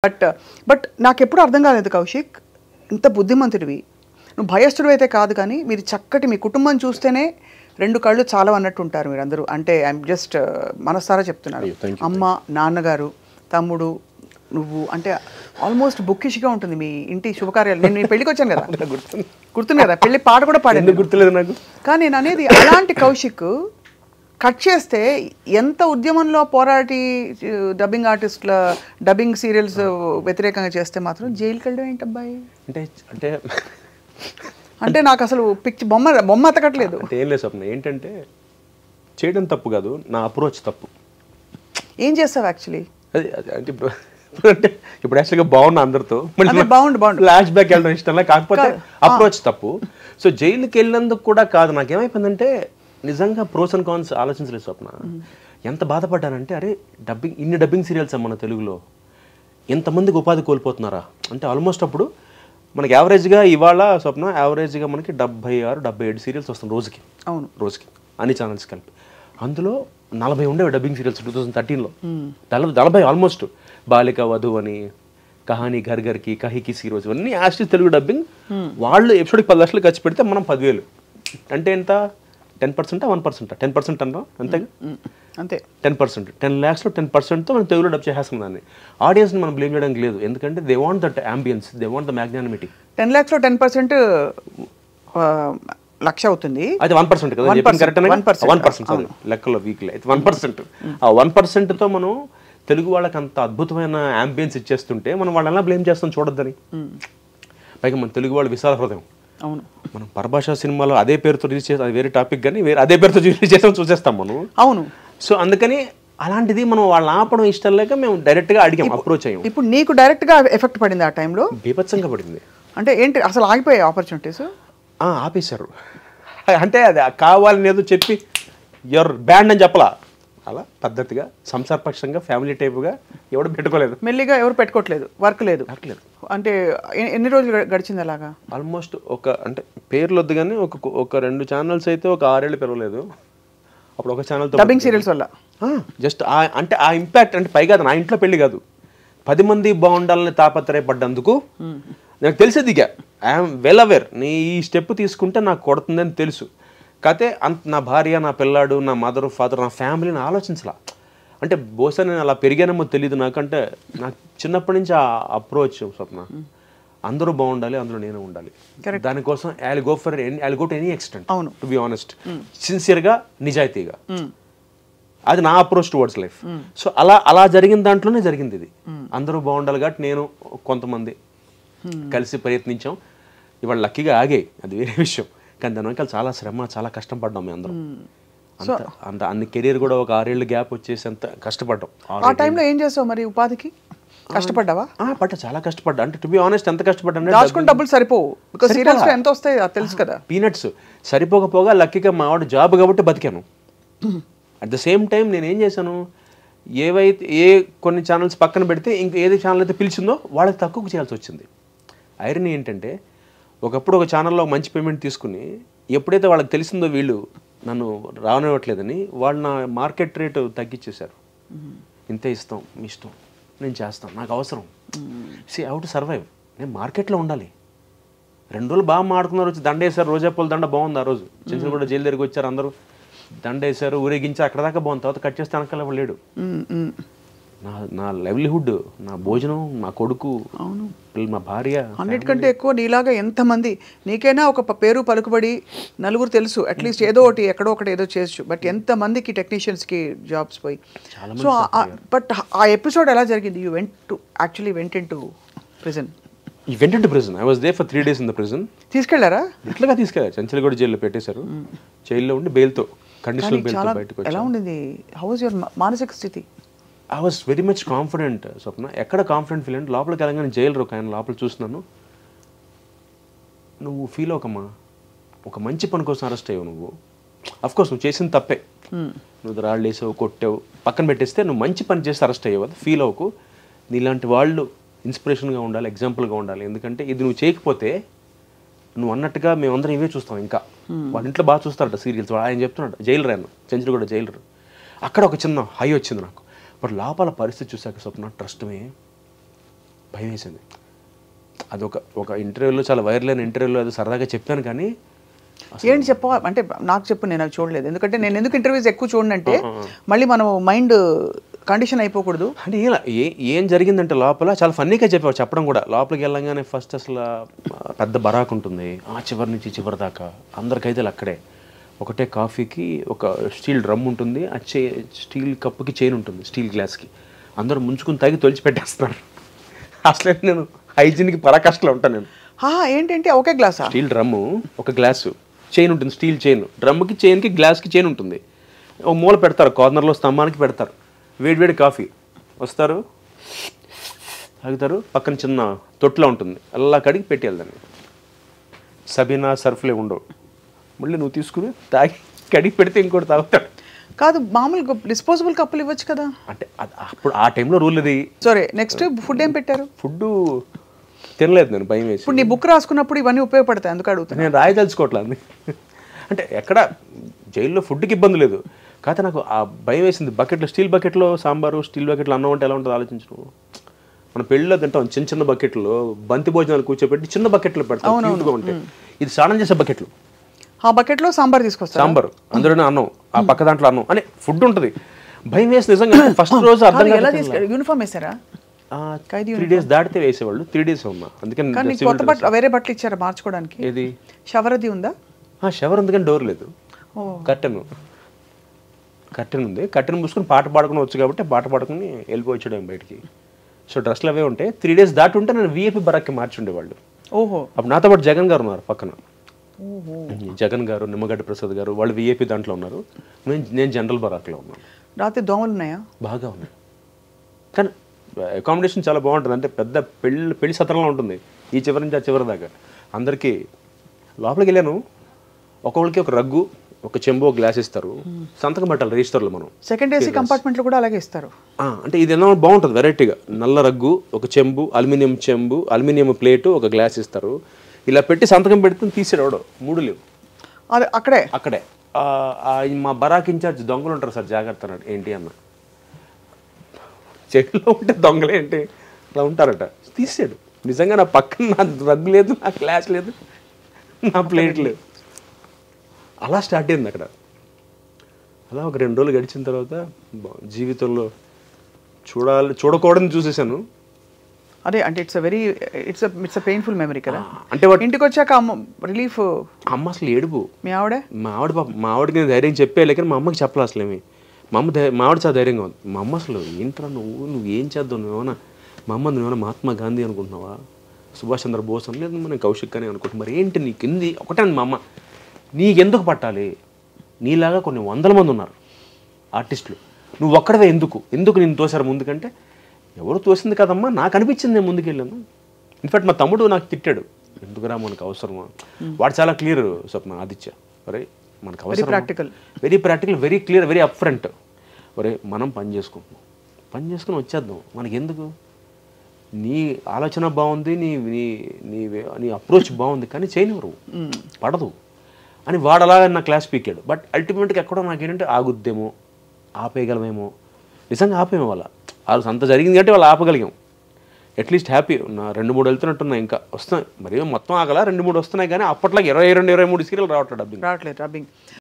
But but నాకెప్పుడు అర్థం కాలేదు కౌశిక్, ఇంత బుద్ధిమంతుడివి, నువ్వు భయస్థుడు అయితే కాదు, కానీ మీరు చక్కటి మీ కుటుంబం చూస్తేనే రెండు కళ్ళు చాలా అన్నట్టు ఉంటారు మీరందరూ. అంటే ఐఎమ్ జస్ట్ మనసారా చెప్తున్నారు. అమ్మ, నాన్నగారు, తమ్ముడు, నువ్వు, అంటే ఆల్మోస్ట్ బుక్కిష్గా ఉంటుంది మీ ఇంటి శుభకార్యాలు. నేను నీ పెళ్ళికి వచ్చాను కదా, గుర్తుంది కదా, పెళ్లి పాట కూడా పాడాను, గుర్తులేదు నాకు. కానీ నేను అనేది అలాంటి కౌశిక్ కట్ చేస్తే ఎంత ఉద్యమంలో పోరాటి డబ్బింగ్ ఆర్టిస్టుల డబ్బింగ్ సీరియల్స్ వ్యతిరేకంగా చేస్తే మాత్రం జైలుకి వెళ్ళడం ఏంటబ్బాయి? అంటే అంటే అంటే నాకు అసలు బొమ్మ అతకట్లేదు. అంటే ఏం లేదు స్వప్న, ఏంటంటే చేయడం తప్పు కాదు, నా అప్రోచ్ తప్పు. ఏం చేస్తావు యాక్చువల్లీ? అది అంటే ఇప్పుడు యాక్చువల్గా బాగున్నా అందరితో, బాగుండు ఫ్లాష్ బ్యాక్ వెళ్ళడం ఇష్టంలా, కాకపోతే అప్రోచ్ తప్పు. సో జైలుకి వెళ్ళినందుకు కూడా కాదు, నాకేమైపోయిందంటే నిజంగా ప్రోస్ అండ్ కాన్స్ ఆలోచించలేదు స్వప్న. ఎంత బాధపడ్డానంటే, అరే ఇన్ని డబ్బింగ్ సీరియల్స్ మన తెలుగులో ఎంతమందికి ఉపాధి కోల్పోతున్నారా అంటే. ఆల్మోస్ట్ అప్పుడు మనకి యావరేజ్గా ఇవాళ స్వప్న యావరేజ్గా మనకి 76-77 సీరియల్స్ వస్తాం రోజుకి. అవును, రోజుకి అన్ని ఛానల్స్ కలిపి. అందులో 40 ఉండేవి డబ్బింగ్ సీరియల్స్ 2013లో. 40 ఆల్మోస్ట్. బాలిక వధు అని, కహానీ ఘర్ ఘర్కి, కహికి సీరోజ్, అన్నీ యాస్టిస్ తెలుగు డబ్బింగ్. వాళ్ళు ఎపిసోడ్కి 10 లక్షలు ఖర్చు పెడితే మనం 10,000 అంటే ఎంత? 10%, 1%, 10% అన్నా అంతేగా, అంతే. 10%, 10 lakhsలో 10%తో మనం తెలుగులో డబ్ చేసేస్తున్నాం దాన్ని. ఆడియన్స్ని మనం బ్లేమ్ చేయడానికి లేదు, ఎందుకంటే they want that ambience, they want the magnanimity. 10 lakhsలో 10% లక్ష అవుతుంది. అది 1% కదా, 1% లెక్కలో వీక్లీ అయితే 1%. ఆ 1%తో మనం తెలుగు వాళ్ళకి అంత అద్భుతమైన అంబియన్స్ ఇచ్చేస్తుంటే మనం వాళ్ళని బ్లేమ్ చేస్తాం చూడొద్దని. పైగా మన తెలుగు వాళ్ళు విశాల హృదయం. అవును, మనం పరభాషా సినిమాలో అదే పేరుతో రిలీజ్ చేస్తాం, అది వేరే టాపిక్, కానీ అదే పేరుతో రిలీజ్ చేస్తాం చూసేస్తాం మనం. అవును. సో అందుకని అలాంటిది మనం వాళ్ళని ఆపడం ఇష్టం లేక మేము డైరెక్ట్గా అడిగాం, అప్రోచ్ అయ్యాం. ఇప్పుడు నీకు డైరెక్ట్గా ఎఫెక్ట్ పడింది ఆ టైంలో? బీభత్సంగా పడింది. అంటే ఏంటి అసలు ఆగిపోయాయి ఆపర్చునిటీస్? ఆపేశారు. అంటే అది కావాలని ఏదో చెప్పి ఎవరు బ్యాండ్ అని చెప్పలా, అలా పద్ధతిగా సంసారపక్షంగా ఫ్యామిలీ టైప్గా ఎవడు పెట్టుకోలేదు, మెల్లిగా ఎవరు పెట్టుకోవట్లేదు, వర్క్ లేదు. అంటే ఎన్ని రోజులు గడిచింది అలాగా? ఆల్మోస్ట్ అంటే పేర్లు వద్దు కానీ ఒక 2 ఛానల్స్ అయితే ఒక 6 ఏళ్ళు పెరగలేదు. అప్పుడు ఒక ఛానల్తో డబ్బింగ్ సీరియల్స్ వల్ల జస్ట్ అంటే ఆ ఇంపాక్ట్, అంటే పైగా నా ఇంట్లో పెళ్లి కాదు, 10 మంది బాగుండాలని తాపత్రయపడ్డందుకు నాకు తెలిసేది. ఇక ఐఎమ్ వెల్ అవేర్, నీ ఈ స్టెప్ తీసుకుంటే నాకు కొడుతుందని తెలుసు. కాకపోతే నా భార్య, నా పిల్లాడు, నా మదర్, ఫాదర్, నా ఫ్యామిలీని ఆలోచించలా. అంటే బహుశా నేను అలా పెరిగానేమో తెలియదు నాకంటే, నాకు చిన్నప్పటి నుంచి ఆ అప్రోచ్ స్వప్న, అందరూ బాగుండాలి, అందులో నేను ఉండాలి. దానికోసం I go to any extent, to be honest, సిన్సియర్గా, నిజాయితీగా. అది నా అప్రోచ్ టువర్డ్స్ లైఫ్. సో అలా జరిగిన దాంట్లోనే జరిగింది ఇది. అందరూ బాగుండాలి కాబట్టి నేను కొంతమంది కలిసి ప్రయత్నించాం. ఇవాళ లక్కీగా ఆగాయి, అది వేరే విషయం. కానీ దాని వెనకాల చాలా శ్రమ, చాలా కష్టపడ్డాం మేము అందరం. అంత అన్ని కెరీర్ కూడా ఒక 6 ఏళ్ళు గ్యాప్ వచ్చేసి అంత కష్టపడ్డాం. ఆ టైంలో ఏం చేసావు మరి ఉపాధికి? కష్టపడ్డావా? చాలా కష్టపడ్డా. అంటే టు బి ఆనెస్ట్ ఎంత కష్టపడ్డా, దాచుకుని డబ్బులు సరిపోవు, బికాజ్ సీరియల్స్ ఎంత వస్తాయి తెలుసు కదా, పీనట్స్. సరిపోకపోగా లక్కీగా మా వాడు జాబ్ కాబట్టి బతికాను. అట్ ద సేమ్ టైం నేను ఏం చేశాను, కొన్ని ఛానల్స్ పక్కన పెడితే ఇంక ఏది ఛానల్ అయితే పిలిచిందో వాళ్ళకి తక్కువ చేయాల్సి వచ్చింది. ఐరనీ ఏంటంటే, ఒకప్పుడు ఒక ఛానల్లో మంచి పేమెంట్ తీసుకుని ఎప్పుడైతే వాళ్ళకి తెలిసిందో వీళ్ళు నన్ను రానివ్వట్లేదని, వాళ్ళు నా మార్కెట్ రేటు తగ్గించేశారు. ఇంతే ఇస్తాం, మీ ఇష్టం, నేను చేస్తాను, నాకు అవసరం. హౌ టు సర్వైవ్, నేను మార్కెట్లో ఉండాలి. 2 రోజులు బాగా మాడుకున్నారు, వచ్చి దండ వేశారు, రోజా పూల దండ బాగుంది. ఆ రోజు చెంచులు కూడా జైలు దగ్గరికి వచ్చారు, అందరూ దండ వేశారు, ఊరేగించారు, అక్కడ దాకా బాగుంది. తర్వాత కట్ చేస్తే వెనకాల లేడు. నా లైవ్లీహుడ్, నా భోజనం, నా కొడుకు, మా భార్య, అన్నిటికంటే ఎక్కువ నీలాగా ఎంతమంది, నీకైనా ఒక పేరు పలుకుబడి నలుగురు తెలుసు, అట్లీస్ట్ ఏదో ఒకటి ఎక్కడో ఒకటి ఏదో చేయొచ్చు, బట్ ఎంతమందికి టెక్నీషియన్స్కి జాబ్స్ పోయి. సో బట్ ఆ ఎపిసోడ్ ఎలా జరిగింది? You went in to prison. I was there for 3 days in the prison. తీసుకెళ్లారా? ఇట్లాగా తీసుకెళ్లారు, చంచలగూడ జైల్లో పెట్టేశారు. జైల్లో ఉండి బెయిల్తో, కండిషనల్ బెయిల్తో బయటకు. ఎలా ఉండింది? హౌ వాజ్ యువర్ మానసిక స్థితి? I was very much confident Swapna. ఎక్కడ కాన్ఫిడెంట్ ఫీల్ అంటే, లోపలికి వెళ్ళగానే జైలు ఆయన లోపల చూస్తున్నాను. నువ్వు ఫీల్ అవ్వకమ్మా, ఒక మంచి పని కోసం అరెస్ట్ అయ్యావు నువ్వు. అఫ్కోర్స్ నువ్వు చేసిన తప్పే, నువ్వు రాళ్ళు వేసావు, కొట్టావు, పక్కన పెట్టేస్తే నువ్వు మంచి పని చేసి అరెస్ట్ అయ్యావు. అది ఫీల్ అవ్వకు. నీలాంటి వాళ్ళు ఇన్స్పిరేషన్గా ఉండాలి, ఎగ్జాంపుల్గా ఉండాలి. ఎందుకంటే ఇది నువ్వు చేయకపోతే, నువ్వు అన్నట్టుగా మేమందరం ఇవే చూస్తాం. ఇంకా వాళ్ళ ఇంట్లో బాగా చూస్తారట సీరియల్స్. ఆయన చెప్తున్నాడు, జైలర్ ఆయన, చంద్రుడు కూడా జైలర్. అక్కడ ఒక చిన్న హై వచ్చింది నాకు. బట్ లోపల పరిస్థితి చూసాక స్వప్న, ట్రస్ట్ మీ, భయం వేసింది. ఒక ఇంటర్వ్యూలో చాలా వైరల్ అయిన ఇంటర్వ్యూలో అది సరదాగా చెప్పాను కానీ ఏంటి చెప్పవా అంటే నాకు చెప్పు, నేను అది చూడలేదు. ఎందుకంటే నేను ఎందుకు ఇంటర్వ్యూస్ ఎక్కువ చూడనంటే మళ్ళీ మనం మైండ్ కండిషన్ అయిపోకూడదు. అంటే ఇలా ఏం జరిగిందంటే లోపల చాలా ఫన్నీగా చెప్పావు చెప్పడం కూడా. లోపలికి వెళ్ళంగానే ఫస్ట్ అసలు పెద్ద బరాక్ ఉంటుంది, ఆ చివరి నుంచి చివరి దాకా అందరికైతే అక్కడే ఒకటే కాఫీకి ఒక స్టీల్ డ్రమ్ ఉంటుంది, ఆ స్టీల్ కప్పుకి చైన్ ఉంటుంది, స్టీల్ గ్లాస్కి అందరూ ముంచుకుని తాగి తొలిచి పెట్టేస్తున్నారు. అసలే నేను హైజీన్కి పరాకాష్ఠలో ఉంటాను నేను. ఏంటంటే ఒకే గ్లాసా? స్టీల్ డ్రమ్ము, ఒక గ్లాసు, చైన్ ఉంటుంది, స్టీల్ చైన్, డ్రమ్కి చైన్కి గ్లాస్కి చైన్ ఉంటుంది. ఒక మూల పెడతారు, కార్నర్లో స్తంభానికి పెడతారు. వేడివేడి కాఫీ వస్తారు, తాగుతారు. పక్కన చిన్న తొట్టులో ఉంటుంది, అలా కడిగి పెట్టేయాలి దాన్ని. సబీనా సర్ఫ్లే ఉండవు, మళ్ళీ నువ్వు తీసుకుని తాగి కడిగి పెడితే ఇంకోటి తాగుతాడు. కాదు, మామూలు డిస్పోజబుల్ కప్పులు ఇవ్వచ్చు కదా. అంటే అప్పుడు ఆ టైంలో రూల్ అది. సరే, నెక్స్ట్ ఫుడ్ ఏం పెట్టారు? ఫుడ్ తినలేదు నేను, భయం వేసి. ఇప్పుడు నీ బుక్ రాసుకున్నప్పుడు ఇవన్నీ ఉపయోగపడతాయి, అందుకు అడుగుతాను. నేను రాయదలుచుకోవట్లేదు అంటే ఎక్కడ జైల్లో ఫుడ్కి ఇబ్బంది లేదు, కాకపోతే నాకు ఆ భయం వేసింది. బకెట్లో, స్టీల్ బకెట్లో సాంబారు, స్టీల్ బకెట్లో అన్నం అంటే ఎలా ఉంటుందో ఆలోచించు. మనం పెళ్ళిలో తింటాం చిన్న చిన్న బకెట్లో, బంతి భోజనాలు కూర్చోబెట్టి చిన్న బకెట్లో పెడతాం, క్యూట్గా ఉంటాయి. ఇది స్నానం చేసే బకెట్లు, ఆ బకెట్లో సాంబార్ తీసుకొస్తారు, సాంబార్ అందులోనే అన్నం, ఆ పక్క దాంట్లో అన్నం అని ఫుడ్ ఉంటుంది. భయం వేసి నిజంగా ఫస్ట్ రోజు అర్థం యూనిఫామ్ వేసారా? 3 days దాటితే వేసేవాళ్ళు, 3 days ఉన్నా. అందుకని కొత్త బట్టలు వేరే బట్టలు ఇచ్చారా మార్చుకోవడానికి? ఏది షవర్ అది ఉందా? షవర్ ఉంది కానీ డోర్ లేదు, కర్టెన్ ఉంది. కర్టెన్ మూసుకుని పాట పాడుకుని వచ్చు కాబట్టి పాట పాడుకుని వెళ్ళిపోవచ్చాడు బయటికి. సో డ్రెస్లు అవే ఉంటాయి. 3 days దాటి ఉంటే నేను విఐపి బరాక్కి మార్చుండేవాళ్ళు. ఓహో. అప్పుడు నాతో పాటు జగన్ గారు ఉన్నారు పక్కన, జగన్ గారు, నిమ్మగడ్డ ప్రసాద్ గారు, వాళ్ళు విఐపి దాంట్లో ఉన్నారు, నేను జనరల్ బరాక్లో ఉన్నాను. రాత్రి దోమలు ఉన్నాయా? బాగా ఉన్నాయి, కానీ అకామిడేషన్ చాలా బాగుంటుంది. అంటే పెద్ద పెళ్లి సత్రంలో ఉంటుంది, ఈ చివరి నుంచి ఆ చివరి దాకా. అందరికీ లోపలికి వెళ్ళాను, ఒక్కొక్కరికి ఒక రగ్గు, ఒక చెంబు, ఒక గ్లాస్ ఇస్తారు, సంతకం పెట్టాలి రిజిస్టర్లో. మనం సెకండ్ ఏసీ కంపార్ట్మెంట్లో కూడా అలాగే ఇస్తారు. అంటే ఇది ఏమో బాగుంటుంది వెరైటీగా. నల్ల రగ్గు, ఒక చెంబు, అల్యూమినియం చెంబు, అల్యూమినియం ప్లేటు, ఒక గ్లాస్ ఇస్తారు. ఇలా పెట్టి సంతకం పెడుతుంది, తీసేవాడు 3 లేవు అది అక్కడే. మా బరాక్ ఇన్ఛార్జ్ దొంగలు ఉంటారు సార్ జాగ్రత్త అన్నాడు. ఏంటి అన్న, చెట్లో ఉంటే దొంగలే ఏంటి అలా ఉంటారట. తీసాడు నిజంగా. నా పక్కన నా రగ్గు లేదు, నా గ్లాస్ లేదు, నా ప్లేట్ లేదు. అలా స్టార్ట్ అయింది అక్కడ. అలా ఒక 2 రోజులు గడిచిన తర్వాత జీవితంలో చూడకూడదని చూసేసాను. అదే అంటే ఇట్స్ పెయిన్ఫుల్ మెమరీ కదా. అంటే ఇంటికి వచ్చాక రిలీఫ్. అమ్మ అసలు ఏడుపు. మీ ఆవిడ మా ఆవిడకి నేను ధైర్యం చెప్పేయాలి, కానీ మా అమ్మకి చెప్పలే అసలు ఏమి. మా ఆవిడ చాలా ధైర్యంగా ఉంది. మా అమ్మ అసలు ఏంట్రా నువ్వు ఏం చేద్దావు, నువ్వేమన్నా మా అమ్మ నువ్వేమన్నా మహాత్మా గాంధీ అనుకుంటున్నావా, సుభాష్ చంద్రబోస్ అని, లేదు నేను కౌశిక్ అని అనుకుంటున్నా, మరి ఏంటి నీకు ఇంది ఒకటే. మా అమ్మ, నీకెందుకు పట్టాలి, నీలాగా కొన్ని 100 మంది ఉన్నారు ఆర్టిస్టులు, నువ్వు ఒక్కడవే ఎందుకు నేను తోసారు ముందుకంటే, ఎవరు తోసింది కదమ్మా, నాకు అనిపించింది, నేను ముందుకెళ్ళాను. ఇన్ఫాక్ట్ మా తమ్ముడు నాకు తిట్టాడు, ఎందుకురా మనకు అవసరమా. వాడు చాలా క్లియర్ స్వప్న, ఆదిత్య, అరే మనకు అవసరం, very practical, very clear, very up front. ఒరే మనం పని చేసుకుని వచ్చేద్దాం, మనకి ఎందుకు, నీ ఆలోచన బాగుంది, నీ అప్రోచ్ బాగుంది, కానీ చేయనివ్వరు, పడదు అని వాడు అలాగా నా క్లాస్ పీకాడు. బట్ అల్టిమేట్గా ఎక్కడో నాకేంటంటే ఆగుద్దేమో, ఆపేయగలమేమో. నిజంగా ఆపేమో వాళ్ళ అంత జరిగింది అంటే వాళ్ళు ఆపగలిగాం. At least happy. నా 2-3 వెళ్తున్నట్టున్నాయి, ఇంకా వస్తున్నాయి. మరి మొత్తం ఆగల 2-3 వస్తున్నాయి, కానీ అప్పట్లో 22-23 సీరియల్ రావట్లేదు, డబ్బింగ్.